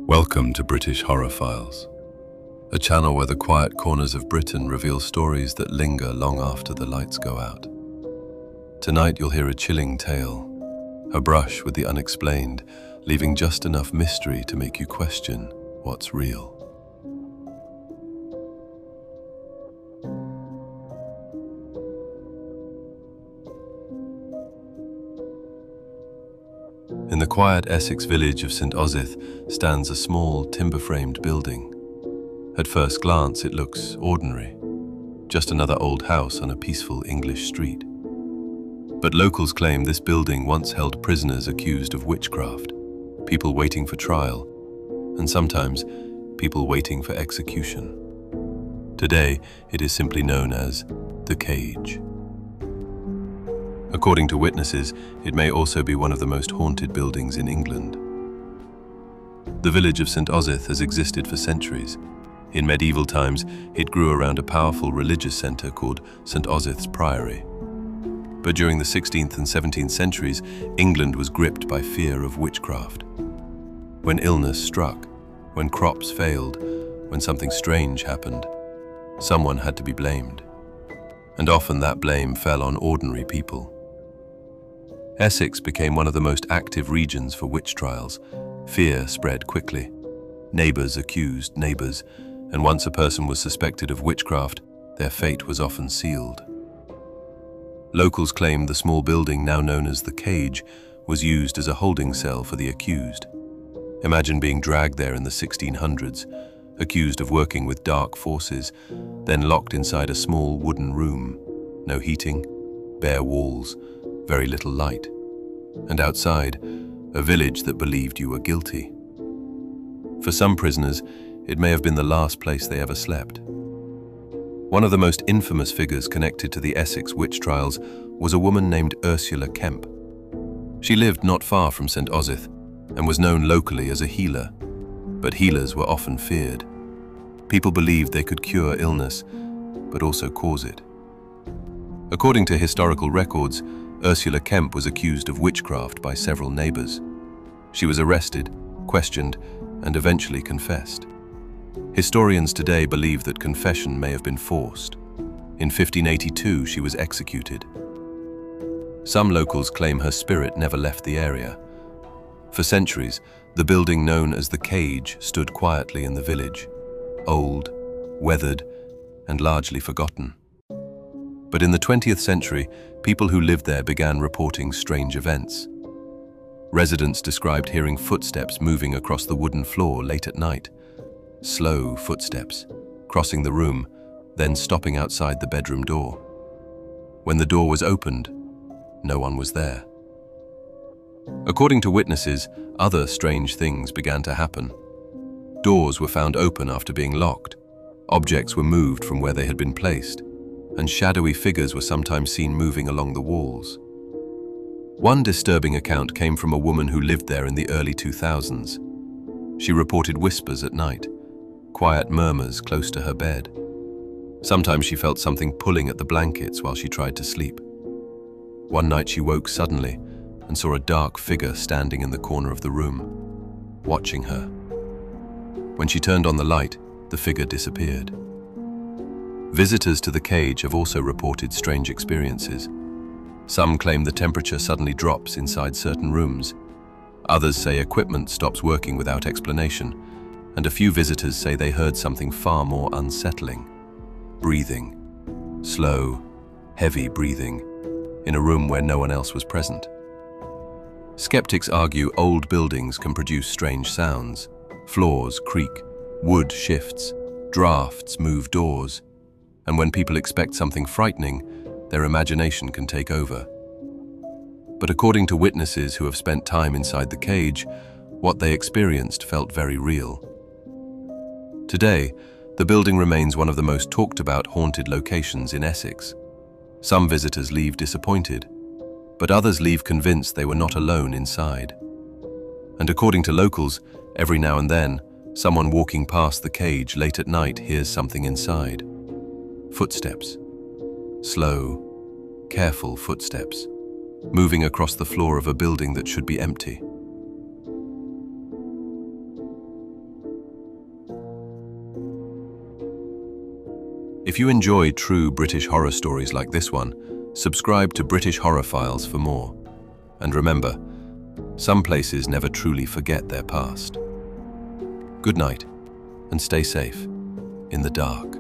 Welcome to British Horror Files, a channel where the quiet corners of Britain reveal stories that linger long after the lights go out. Tonight you'll hear a chilling tale, a brush with the unexplained, leaving just enough mystery to make you question what's real. In the quiet Essex village of St Osyth stands a small, timber-framed building. At first glance, it looks ordinary, just another old house on a peaceful English street. But locals claim this building once held prisoners accused of witchcraft, people waiting for trial, and sometimes people waiting for execution. Today, it is simply known as the Cage. According to witnesses, it may also be one of the most haunted buildings in England. The village of St Osyth has existed for centuries. In medieval times, it grew around a powerful religious centre called St Osyth's Priory. But during the 16th and 17th centuries, England was gripped by fear of witchcraft. When illness struck, when crops failed, when something strange happened, someone had to be blamed. And often that blame fell on ordinary people. Essex became one of the most active regions for witch trials. Fear spread quickly. Neighbours accused neighbours, and once a person was suspected of witchcraft, their fate was often sealed. Locals claim the small building, now known as the Cage, was used as a holding cell for the accused. Imagine being dragged there in the 1600s, accused of working with dark forces, then locked inside a small wooden room. No heating, bare walls, very little light, and outside, a village that believed you were guilty. For some prisoners, it may have been the last place they ever slept. One of the most infamous figures connected to the Essex witch trials was a woman named Ursula Kemp. She lived not far from St Osyth and was known locally as a healer, but healers were often feared. People believed they could cure illness, but also cause it. According to historical records, Ursula Kemp was accused of witchcraft by several neighbours. She was arrested, questioned, and eventually confessed. Historians today believe that confession may have been forced. In 1582, she was executed. Some locals claim her spirit never left the area. For centuries, the building known as the Cage stood quietly in the village, old, weathered, and largely forgotten. But in the 20th century, people who lived there began reporting strange events. Residents described hearing footsteps moving across the wooden floor late at night. Slow footsteps, crossing the room, then stopping outside the bedroom door. When the door was opened, no one was there. According to witnesses, other strange things began to happen. Doors were found open after being locked. Objects were moved from where they had been placed, and shadowy figures were sometimes seen moving along the walls. One disturbing account came from a woman who lived there in the early 2000s. She reported whispers at night, quiet murmurs close to her bed. Sometimes she felt something pulling at the blankets while she tried to sleep. One night she woke suddenly and saw a dark figure standing in the corner of the room, watching her. When she turned on the light, the figure disappeared. Visitors to the Cage have also reported strange experiences. Some claim the temperature suddenly drops inside certain rooms. Others say equipment stops working without explanation. And a few visitors say they heard something far more unsettling. Breathing. Slow, heavy breathing, in a room where no one else was present. Skeptics argue old buildings can produce strange sounds. Floors creak, wood shifts, drafts move doors. And when people expect something frightening, their imagination can take over. But according to witnesses who have spent time inside the Cage, what they experienced felt very real. Today, the building remains one of the most talked about haunted locations in Essex. Some visitors leave disappointed, but others leave convinced they were not alone inside. And according to locals, every now and then, someone walking past the Cage late at night hears something inside. Footsteps. Slow, careful footsteps, moving across the floor of a building that should be empty. If you enjoy true British horror stories like this one, subscribe to British Horror Files for more. And remember, some places never truly forget their past. Good night, and stay safe in the dark.